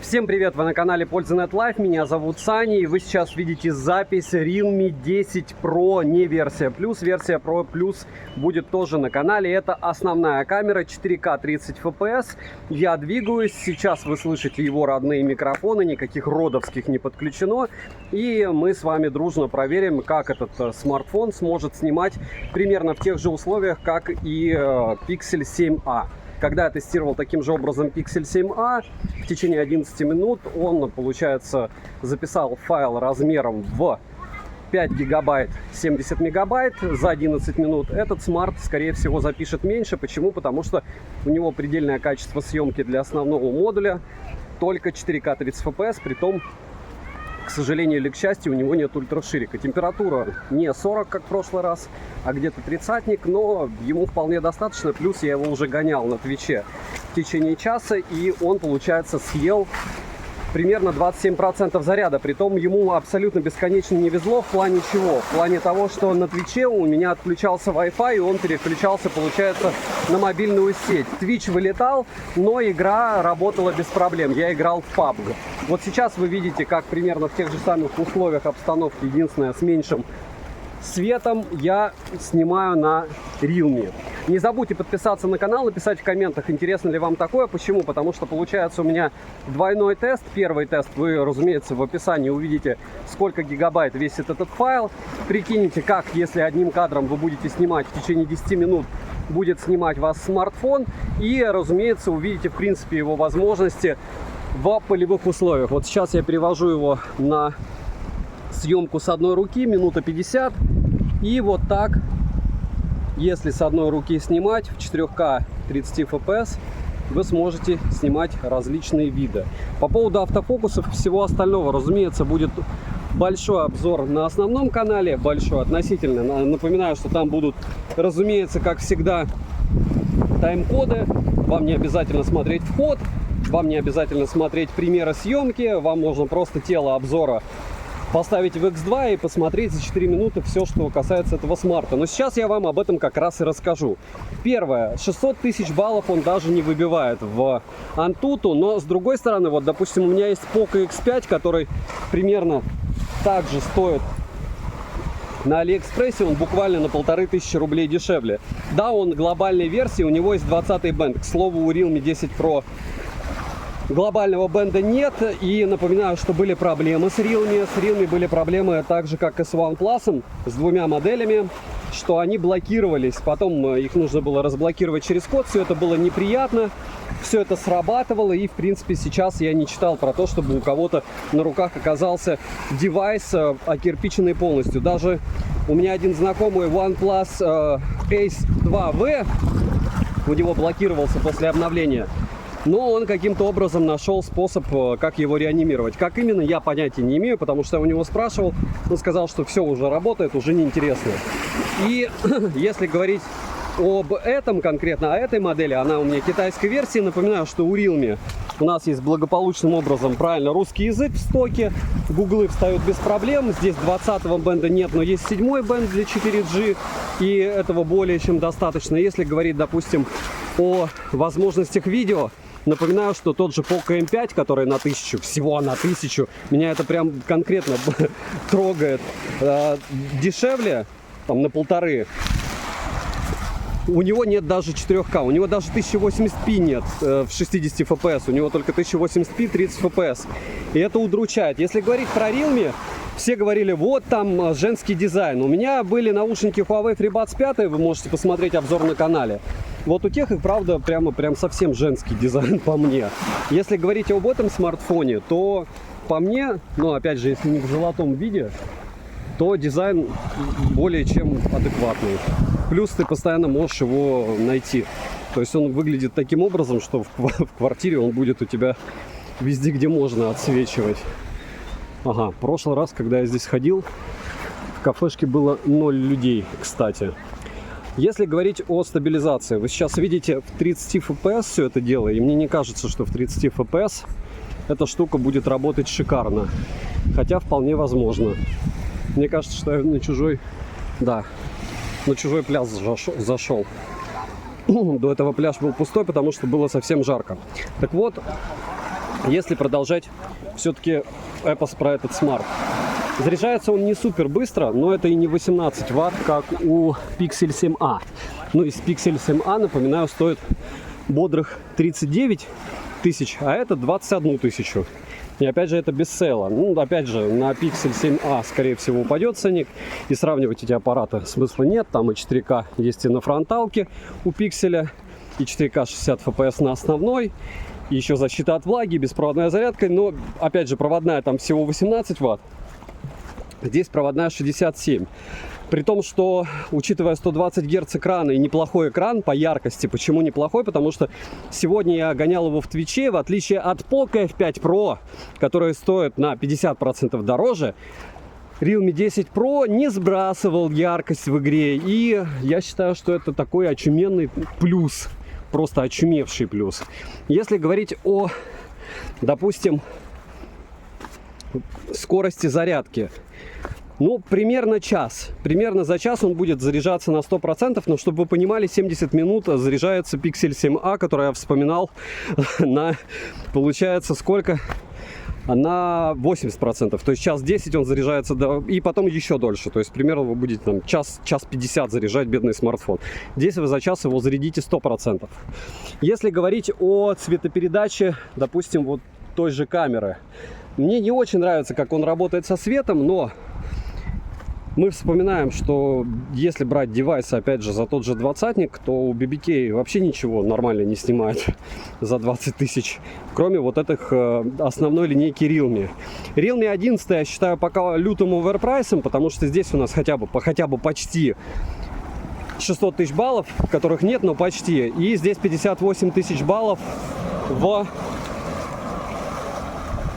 Всем привет! Вы на канале Польза.нет Live. Меня зовут Саня, и вы сейчас видите запись Realme 10 Pro, не версия Plus. Версия Pro Plus будет тоже на канале. Это основная камера, 4К 30 FPS. Я двигаюсь. Сейчас вы слышите его родные микрофоны, никаких родовских не подключено. И мы с вами дружно проверим, как этот смартфон сможет снимать примерно в тех же условиях, как и Pixel 7a. Когда я тестировал таким же образом Pixel 7a, в течение 11 минут он, получается, записал файл размером в 5 гигабайт 70 мегабайт за 11 минут. Этот смарт, скорее всего, запишет меньше. Почему? Потому что у него предельное качество съемки для основного модуля только 4К 30 FPS, притом, к сожалению или к счастью, у него нет ультраширика. Температура не 40, как в прошлый раз, а где-то 30-ник, но ему вполне достаточно. Плюс я его уже гонял на Твиче в течение часа, и он, получается, съел примерно 27% заряда. Притом ему абсолютно бесконечно не везло в плане чего? В плане того, что на Твиче у меня отключался Wi-Fi, и он переключался, получается, на мобильную сеть. Twitch вылетал, но игра работала без проблем. Я играл в PUBG. Вот сейчас вы видите, как примерно в тех же самых условиях обстановки, единственное, с меньшим светом, я снимаю на Realme. Не забудьте подписаться на канал и писать в комментах, интересно ли вам такое. Почему? Потому что получается у меня двойной тест. Первый тест вы, разумеется, в описании увидите, сколько гигабайт весит этот файл. Прикиньте, как, если одним кадром вы будете снимать в течение 10 минут, будет снимать вас смартфон. И, разумеется, увидите, в принципе, его возможности в полевых условиях. Вот сейчас я перевожу его на съемку с одной руки, минута 50. И вот так, если с одной руки снимать в 4К 30 FPS, вы сможете снимать различные виды. По поводу автофокусов и всего остального, разумеется, будет большой обзор на основном канале, большой относительно. Напоминаю, что там будут, разумеется, как всегда, тайм-коды. Вам не обязательно смотреть вход, вам не обязательно смотреть примеры съемки, вам можно просто тело обзора поставить в X2 и посмотреть за 4 минуты все, что касается этого смарта. Но сейчас я вам об этом как раз и расскажу. Первое, 600 тысяч баллов он даже не выбивает в Antutu, но с другой стороны, вот, допустим, у меня есть Poco X5, который примерно так же стоит на Алиэкспрессе, он буквально на 1500 рублей дешевле. Да, он глобальной версии, у него есть 20-й бенд. К слову, у Realme 10 Pro глобального бенда нет. И напоминаю, что были проблемы с Realme. С Realme были проблемы так же, как и с OnePlus, с двумя моделями, что они блокировались. Потом их нужно было разблокировать через код. Все это было неприятно. Все это срабатывало. И, в принципе, сейчас я не читал про то, чтобы у кого-то на руках оказался девайс окирпиченный полностью. Даже у меня один знакомый OnePlus Ace 2V, у него блокировался после обновления. Но он каким-то образом нашел способ, как его реанимировать. Как именно, я понятия не имею, потому что я у него спрашивал. Он сказал, что все уже работает, уже неинтересно. И если говорить об этом конкретно, о этой модели, она у меня китайской версии. Напоминаю, что у Realme у нас есть благополучным образом правильно русский язык в стоке. Гуглы встают без проблем. Здесь 20-го бенда нет, но есть 7-й бенд для 4G. И этого более чем достаточно. Если говорить, допустим, о возможностях видео, напоминаю, что тот же Poco M5, который на 1000, всего на 1000, меня это прям конкретно трогает, дешевле, там на 1500. У него нет даже 4К, у него даже 1080p нет в 60 FPS, у него только 1080p 30 FPS. И это удручает. Если говорить про Realme, все говорили, вот там женский дизайн. У меня были наушники Huawei FreeBuds 5, вы можете посмотреть обзор на канале. Вот у тех и правда прям совсем женский дизайн по мне. Если говорить об этом смартфоне, то по мне, ну опять же, если не в золотом виде, то дизайн более чем адекватный. Плюс ты постоянно можешь его найти. То есть он выглядит таким образом, что в квартире он будет у тебя везде, где можно, отсвечивать. Ага, в прошлый раз, когда я здесь ходил, в кафешке было 0 людей, кстати. Если говорить о стабилизации, вы сейчас видите в 30 FPS все это дело, и мне не кажется, что в 30 FPS эта штука будет работать шикарно. Хотя вполне возможно. Мне кажется, что я на чужой, да, на чужой пляж зашел. До этого пляж был пустой, потому что было совсем жарко. Так вот, Если продолжать все-таки эпос про этот смарт. Заряжается он не супер быстро, но это и не 18 ватт, как у Pixel 7a. Ну, из Pixel 7a, напоминаю, стоит бодрых 39 тысяч, а это 21 тысячу. И опять же, это без сейла. Ну, опять же, на Pixel 7a, скорее всего, упадет ценник. И сравнивать эти аппараты смысла нет. Там и 4К есть и на фронталке у Pixel, и 4К 60 FPS на основной. И еще защита от влаги, беспроводная зарядка. Но, опять же, проводная там всего 18 ватт. Здесь проводная 67. При том, что, учитывая 120 Гц экрана и неплохой экран по яркости, почему неплохой? Потому что сегодня я гонял его в Твиче, в отличие от Poco F5 Pro, который стоит на 50% дороже, Realme 10 Pro не сбрасывал яркость в игре. И я считаю, что это такой очуменный плюс, просто очумевший плюс. Если говорить о, допустим, скорости зарядки, ну, примерно час. Примерно за час он будет заряжаться на 100%. Но, чтобы вы понимали, 70 минут заряжается Pixel 7a, который я вспоминал, на, получается, сколько? На 80%. То есть час 10 он заряжается, и потом еще дольше. То есть примерно вы будете там час 50 заряжать бедный смартфон. Здесь вы за час его зарядите 100%. Если говорить о цветопередаче, допустим, вот той же камеры. Мне не очень нравится, как он работает со светом, но мы вспоминаем, что если брать девайсы, опять же, за тот же двадцатник, то у BBK вообще ничего нормально не снимает за 20 тысяч, кроме вот этих основной линейки Realme. Realme 11 я считаю пока лютым оверпрайсом, потому что здесь у нас хотя бы почти 600 тысяч баллов, которых нет, но почти. И здесь 58 тысяч баллов в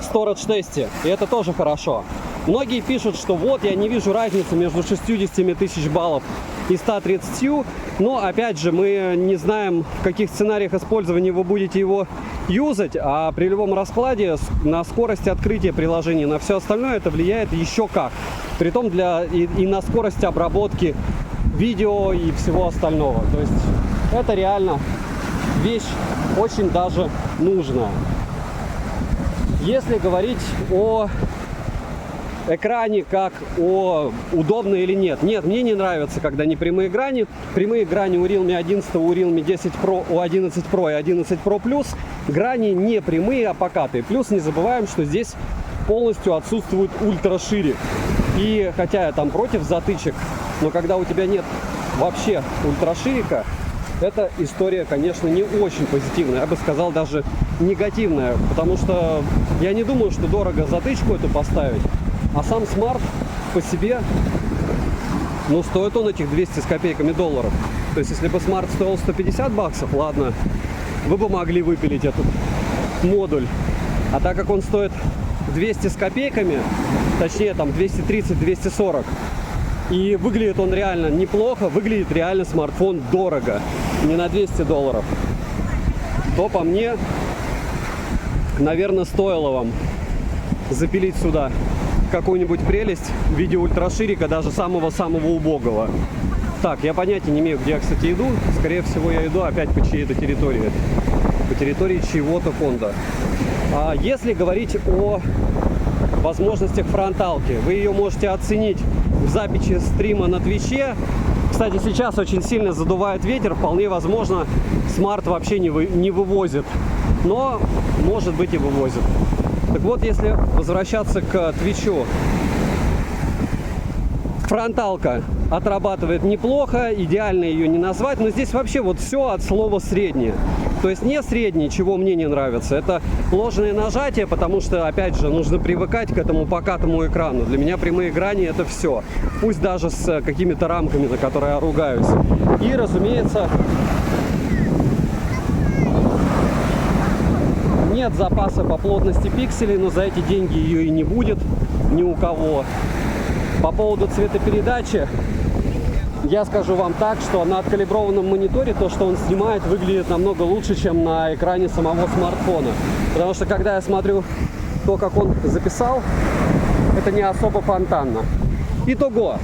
Storage тесте, и это тоже хорошо. Многие пишут, что вот я не вижу разницы между 60 тысяч баллов и 130, но опять же мы не знаем, в каких сценариях использования вы будете его юзать, а при любом раскладе на скорость открытия приложения, на все остальное это влияет еще как. Притом и на скорость обработки видео и всего остального. То есть это реально вещь очень даже нужная. Если говорить о экране как о удобно или нет. Нет, мне не нравится, когда не прямые грани. Прямые грани у Realme 11, у Realme 10 Pro, у 11 Pro и 11 Pro Plus. Грани не прямые, а покатые. Плюс не забываем, что здесь полностью отсутствует ультраширик. И хотя я там против затычек, но когда у тебя нет вообще ультраширика, эта история, конечно, не очень позитивная. Я бы сказал, даже негативная. Потому что я не думаю, что дорого затычку эту поставить. А сам смарт по себе, ну, стоит он этих 200 с копейками долларов. То есть, если бы смарт стоил 150 баксов, ладно, вы бы могли выпилить этот модуль. А так как он стоит 200 с копейками, точнее, там 230-240, и выглядит он реально неплохо, выглядит реально смартфон дорого, не на 200 долларов, то по мне, наверное, стоило вам запилить сюда какую-нибудь прелесть в виде ультраширика, даже самого-самого убогого. Так, я понятия не имею, где я, кстати, иду. Скорее всего, я иду опять по чьей-то территории. По территории чьего-то фонда. А если говорить о возможностях фронталки, вы ее можете оценить в записи стрима на Твиче. Кстати, сейчас очень сильно задувает ветер. Вполне возможно, смарт вообще не вывозит. Но, может быть, и вывозит. Так вот, если возвращаться к Твичу, фронталка отрабатывает неплохо, идеально ее не назвать, но здесь вообще вот все от слова среднее. То есть не среднее, чего мне не нравится, это ложное нажатие, потому что, опять же, нужно привыкать к этому покатому экрану. Для меня прямые грани это все, пусть даже с какими-то рамками, на которые я ругаюсь. И, разумеется, нет запаса по плотности пикселей, но за эти деньги ее и не будет ни у кого. По поводу цветопередачи, я скажу вам так, что на откалиброванном мониторе то, что он снимает, выглядит намного лучше, чем на экране самого смартфона. Потому что когда я смотрю то, как он записал, это не особо фонтанно. Итого,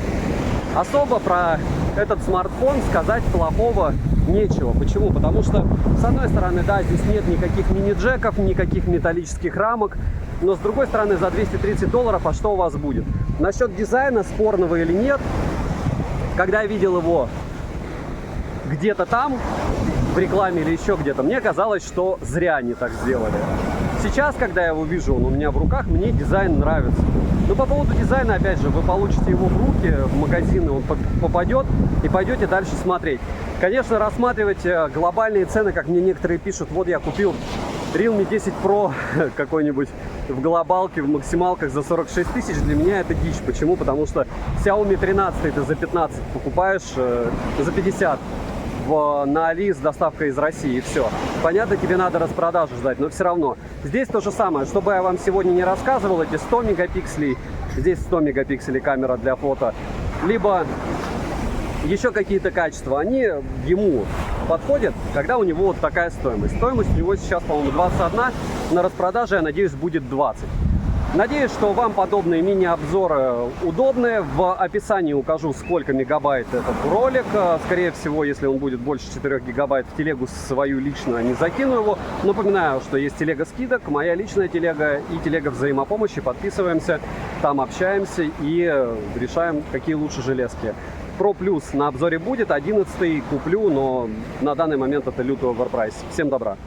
особо про этот смартфон сказать плохого нечего. Почему? Потому что, с одной стороны, да, здесь нет никаких мини-джеков, никаких металлических рамок, но с другой стороны, за $230, а что у вас будет? Насчет дизайна, спорного или нет, когда я видел его где-то там, в рекламе или еще где-то, мне казалось, что зря они так сделали. Сейчас, когда я его вижу, он у меня в руках, мне дизайн нравится. Но по поводу дизайна, опять же, вы получите его в руки, в магазины он попадет и пойдете дальше смотреть. Конечно, рассматривать глобальные цены, как мне некоторые пишут, вот я купил Realme 10 Pro какой-нибудь в глобалке, в максималках за 46 тысяч, для меня это дичь. Почему? Потому что Xiaomi 13 ты за 15 покупаешь, за 50 на Али с доставкой из России, и все. Понятно, тебе надо распродажу ждать, но все равно. Здесь то же самое, чтобы я вам сегодня не рассказывал, эти 100 мегапикселей, здесь 100 мегапикселей камера для фото, либо еще какие-то качества, они ему подходят, когда у него вот такая стоимость. Стоимость у него сейчас, по-моему, 21, на распродаже, я надеюсь, будет 20. Надеюсь, что вам подобные мини-обзоры удобны. В описании укажу, сколько мегабайт этот ролик. Скорее всего, если он будет больше 4 гигабайт, в телегу свою личную не закину его. Напоминаю, что есть телега скидок, моя личная телега и телега взаимопомощи. Подписываемся, там общаемся и решаем, какие лучше железки. Pro Plus на обзоре будет, 11 куплю, но на данный момент это лютый оверпрайс. Всем добра!